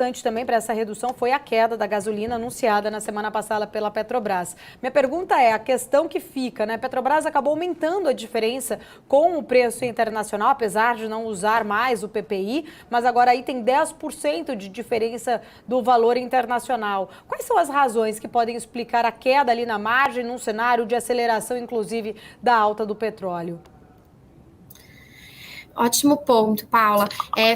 Importante também para essa redução foi a queda da gasolina anunciada na semana passada pela Petrobras. Minha pergunta é, a questão que fica, né? A Petrobras acabou aumentando a diferença com o preço internacional, apesar de não usar mais o PPI, mas agora aí tem 10% de diferença do valor internacional. Quais são as razões que podem explicar a queda ali na margem, num cenário de aceleração, inclusive, da alta do petróleo? Ótimo ponto, Paula.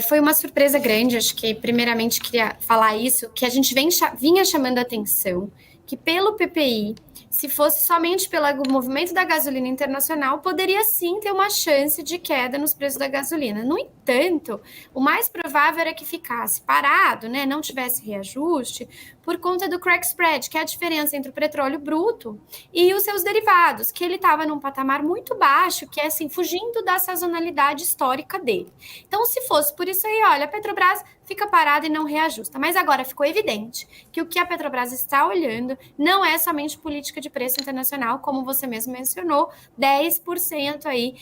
Foi uma surpresa grande, acho que primeiramente queria falar isso, que a gente vinha chamando a atenção que pelo PPI, se fosse somente pelo movimento da gasolina internacional, poderia sim ter uma chance de queda nos preços da gasolina. No entanto, o mais provável era que ficasse parado, né, não tivesse reajuste, por conta do crack spread, que é a diferença entre o petróleo bruto e os seus derivados, que ele estava num patamar muito baixo, que é assim, fugindo da sazonalidade histórica dele. Então, se fosse por isso aí, olha, a Petrobras fica parada e não reajusta. Mas agora ficou evidente que o que a Petrobras está olhando não é somente política de preço internacional, como você mesmo mencionou, 10% aí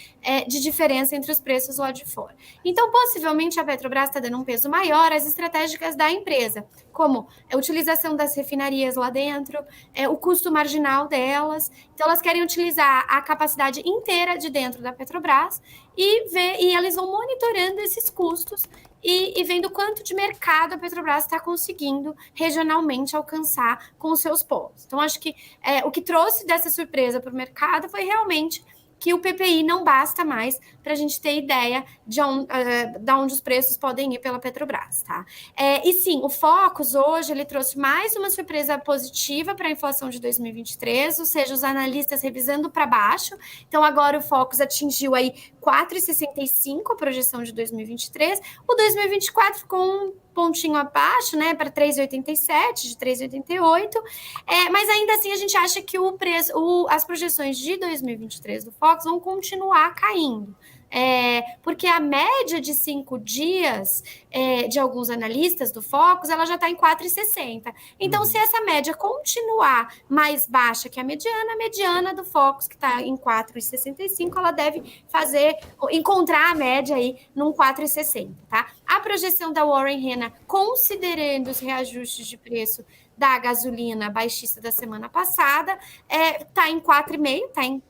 de diferença entre os preços lá de fora. Então, possivelmente, a Petrobras está dando um peso maior às estratégicas da empresa, como a utilização das refinarias lá dentro, o custo marginal delas. Então, elas querem utilizar a capacidade inteira de dentro da Petrobras e elas vão monitorando esses custos e vendo quanto de mercado a Petrobras está conseguindo regionalmente alcançar com os seus polos. Então, acho que o que trouxe dessa surpresa para o mercado foi realmente que o PPI não basta mais para a gente ter ideia de onde os preços podem ir pela Petrobras, tá? E sim, o Focus hoje, ele trouxe mais uma surpresa positiva para a inflação de 2023, ou seja, os analistas revisando para baixo. Então, agora o Focus atingiu aí 4,65 a projeção de 2023, o 2024 com pontinho abaixo, né, para 3,87, de 3,88, mas ainda assim a gente acha que as projeções de 2023 do Focus vão continuar caindo. Porque a média de 5 dias de alguns analistas do Focus, ela já está em 4,60. Então, se essa média continuar mais baixa que a mediana do Focus, que está em 4,65, ela deve encontrar a média aí num 4,60, tá? A projeção da Warren Hena, considerando os reajustes de preço da gasolina baixista da semana passada, está em 4,5, está em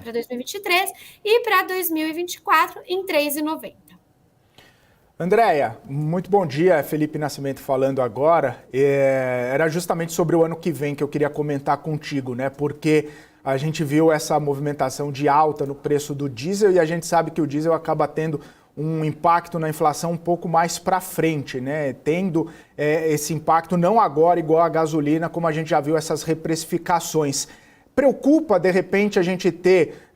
para 2023 e para 2024 em 3,90. Andréia, muito bom dia, Felipe Nascimento falando agora. Era justamente sobre o ano que vem que eu queria comentar contigo, né? Porque a gente viu essa movimentação de alta no preço do diesel e a gente sabe que o diesel acaba tendo um impacto na inflação um pouco mais para frente, né? Tendo esse impacto não agora igual a gasolina, como a gente já viu essas reprecificações. Preocupa, de repente, a gente ter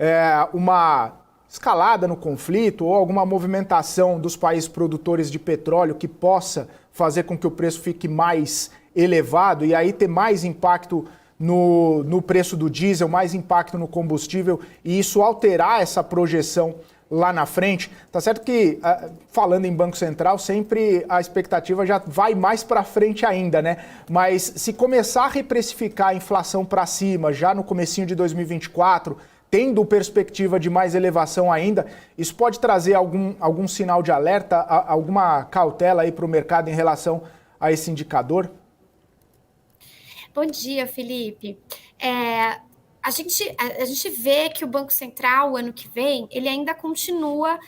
uma escalada no conflito ou alguma movimentação dos países produtores de petróleo que possa fazer com que o preço fique mais elevado e aí ter mais impacto no preço do diesel, mais impacto no combustível e isso alterar essa projeção lá na frente? Tá certo que, falando em Banco Central, sempre a expectativa já vai mais para frente ainda, né? Mas se começar a reprecificar a inflação para cima já no comecinho de 2024, tendo perspectiva de mais elevação ainda, isso pode trazer algum sinal de alerta, alguma cautela aí para o mercado em relação a esse indicador? Bom dia, Felipe. A gente vê que o Banco Central, o ano que vem, ele ainda continua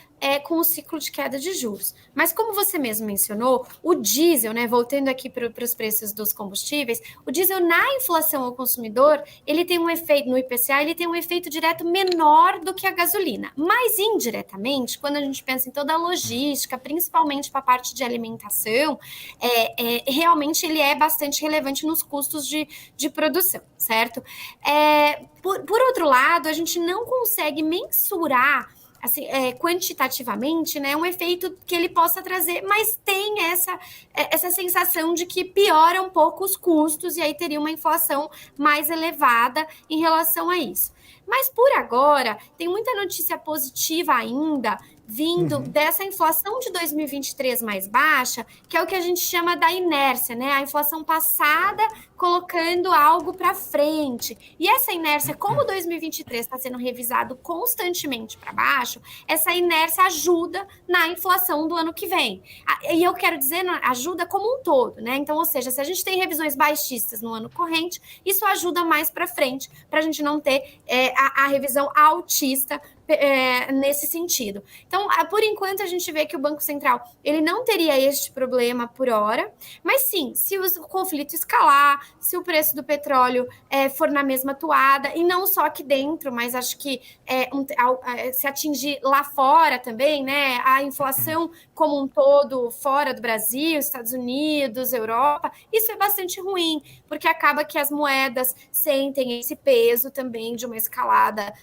com o ciclo de queda de juros. Mas como você mesmo mencionou, o diesel, né, voltando aqui para os preços dos combustíveis, o diesel na inflação ao consumidor, ele tem um efeito, no IPCA, ele tem um efeito direto menor do que a gasolina. Mas indiretamente, quando a gente pensa em toda a logística, principalmente para a parte de alimentação, realmente ele é bastante relevante nos custos de produção, certo? Por outro lado, a gente não consegue mensurar assim, quantitativamente, né, um efeito que ele possa trazer, mas tem essa sensação de que piora um pouco os custos e aí teria uma inflação mais elevada em relação a isso. Mas por agora, tem muita notícia positiva ainda vindo dessa inflação de 2023 mais baixa, que é o que a gente chama da inércia, né? A inflação passada colocando algo para frente. E essa inércia, como 2023 está sendo revisado constantemente para baixo, essa inércia ajuda na inflação do ano que vem. E eu quero dizer, ajuda como um todo, né? Então, ou seja, se a gente tem revisões baixistas no ano corrente, isso ajuda mais para frente, para a gente não ter a revisão altista nesse sentido. Então, por enquanto, a gente vê que o Banco Central ele não teria este problema por hora, mas sim, se o conflito escalar, se o preço do petróleo for na mesma toada, e não só aqui dentro, mas acho que se atingir lá fora também, né, a inflação como um todo, fora do Brasil, Estados Unidos, Europa, isso é bastante ruim, porque acaba que as moedas sentem esse peso também de uma escalada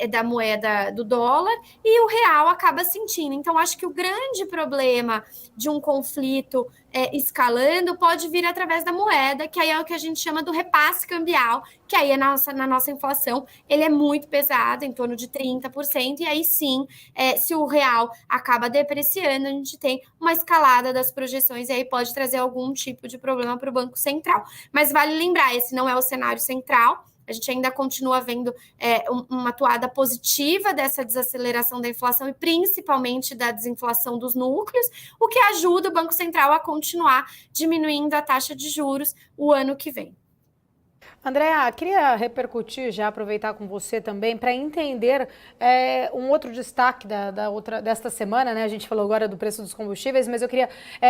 da moeda do dólar, e o real acaba sentindo. Então, acho que o grande problema de um conflito escalando pode vir através da moeda, que aí é o que a gente chama do repasse cambial, que aí na nossa inflação ele é muito pesado, em torno de 30%, e aí sim, se o real acaba depreciando, a gente tem uma escalada das projeções, e aí pode trazer algum tipo de problema para o Banco Central. Mas vale lembrar, esse não é o cenário central, a gente ainda continua vendo uma toada positiva dessa desaceleração da inflação e principalmente da desinflação dos núcleos, o que ajuda o Banco Central a continuar diminuindo a taxa de juros o ano que vem. Andréa, queria repercutir, já aproveitar com você também, para entender um outro destaque desta semana, né? A gente falou agora do preço dos combustíveis, mas eu queria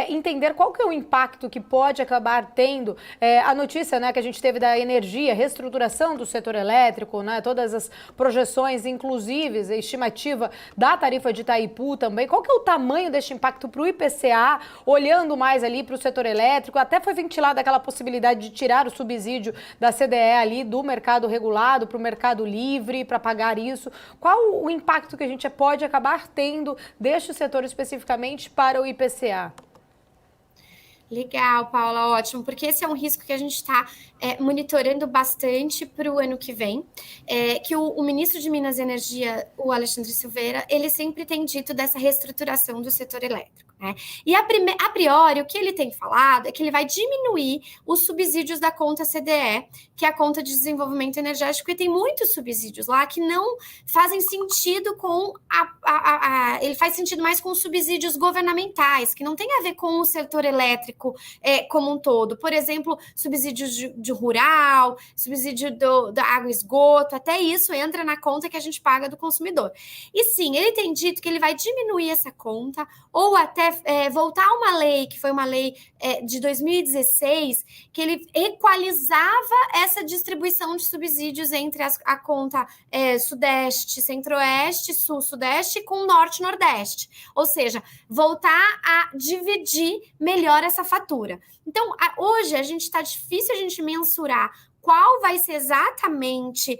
entender qual que é o impacto que pode acabar tendo a notícia, né, que a gente teve da energia, reestruturação do setor elétrico, né? Todas as projeções, inclusive a estimativa da tarifa de Itaipu também. Qual que é o tamanho deste impacto para o IPCA, olhando mais ali para o setor elétrico? Até foi ventilada aquela possibilidade de tirar o subsídio da CDE ali do mercado regulado para o mercado livre, para pagar isso. Qual o impacto que a gente pode acabar tendo deste setor especificamente para o IPCA? Legal, Paula, ótimo, porque esse é um risco que a gente está monitorando bastante para o ano que vem, que o ministro de Minas e Energia, o Alexandre Silveira, ele sempre tem dito dessa reestruturação do setor elétrico, né? E a priori, o que ele tem falado é que ele vai diminuir os subsídios da conta CDE, que é a conta de desenvolvimento energético, e tem muitos subsídios lá que não fazem sentido com ele faz sentido mais com os subsídios governamentais, que não tem a ver com o setor elétrico como um todo. Por exemplo, subsídios de rural, subsídio da água e esgoto, até isso entra na conta que a gente paga do consumidor. E sim, ele tem dito que ele vai diminuir essa conta, ou até voltar a uma lei, que foi uma lei de 2016, que ele equalizava essa distribuição de subsídios entre a conta Sudeste, Centro-Oeste, Sul-Sudeste com Norte-Nordeste. Ou seja, voltar a dividir melhor essa fatura. Então, hoje está difícil a gente mensurar qual vai ser exatamente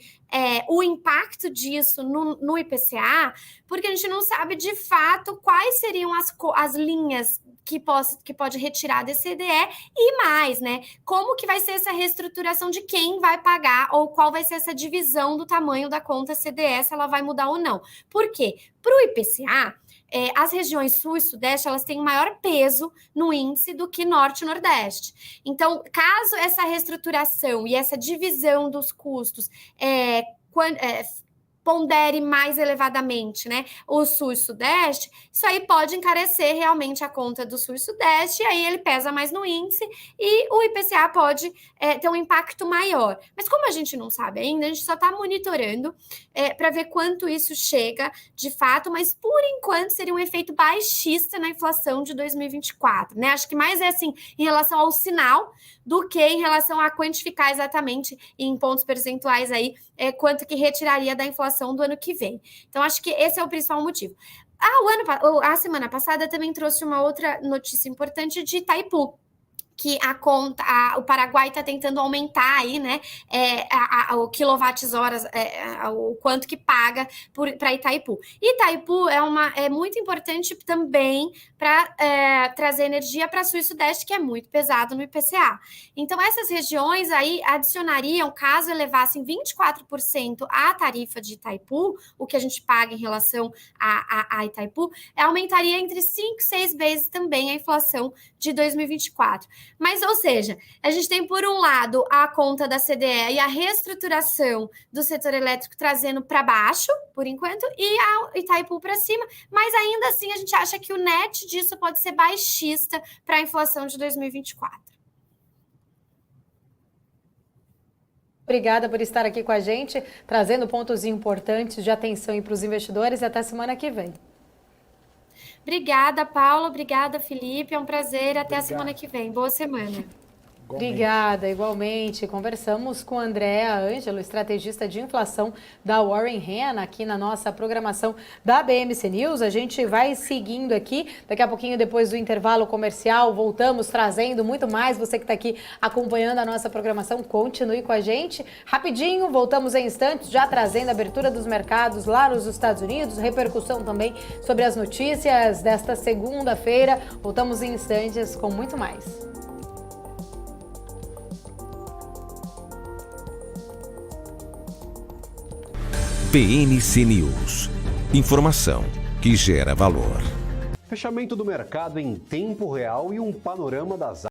o impacto disso no IPCA, porque a gente não sabe de fato quais seriam as linhas que pode retirar desse CDE e mais, né? Como que vai ser essa reestruturação de quem vai pagar ou qual vai ser essa divisão do tamanho da conta CDE, se ela vai mudar ou não. Por quê? Para o IPCA, as regiões Sul e Sudeste, elas têm maior peso no índice do que Norte e Nordeste. Então, caso essa reestruturação e essa divisão dos custos pondere mais elevadamente, né, o Sul e Sudeste, isso aí pode encarecer realmente a conta do Sul e Sudeste, e aí ele pesa mais no índice, e o IPCA pode ter um impacto maior. Mas como a gente não sabe ainda, a gente só está monitorando para ver quanto isso chega de fato, mas por enquanto seria um efeito baixista na inflação de 2024, né? Acho que mais assim, em relação ao sinal, do que em relação a quantificar exatamente em pontos percentuais aí quanto que retiraria da inflação do ano que vem. Então, acho que esse é o principal motivo. A semana passada também trouxe uma outra notícia importante de Itaipu, que o Paraguai está tentando aumentar aí, né, o quilowatts-horas, o quanto que paga para Itaipu. Itaipu é muito importante também para trazer energia para Sul e Sudeste, que é muito pesado no IPCA. Então, essas regiões aí adicionariam, caso elevassem 24% a tarifa de Itaipu, o que a gente paga em relação a Itaipu, aumentaria entre 5 e 6 vezes também a inflação de 2024. Mas, ou seja, a gente tem, por um lado, a conta da CDE e a reestruturação do setor elétrico trazendo para baixo, por enquanto, e a Itaipu para cima, mas ainda assim a gente acha que o net disso pode ser baixista para a inflação de 2024. Obrigada por estar aqui com a gente, trazendo pontos importantes de atenção para os investidores, e até semana que vem. Obrigada, Paula. Obrigada, Felipe. É um prazer. Até a semana que vem. Boa semana. Obrigada, igualmente. Conversamos com Andréa Ângelo, estrategista de inflação da Warren Hanna, aqui na nossa programação da BMC News. A gente vai seguindo aqui. Daqui a pouquinho, depois do intervalo comercial, voltamos trazendo muito mais. Você que está aqui acompanhando a nossa programação, continue com a gente. Rapidinho, voltamos em instantes, já trazendo a abertura dos mercados lá nos Estados Unidos, repercussão também sobre as notícias desta segunda-feira. Voltamos em instantes com muito mais. BMC News. Informação que gera valor. Fechamento do mercado em tempo real e um panorama das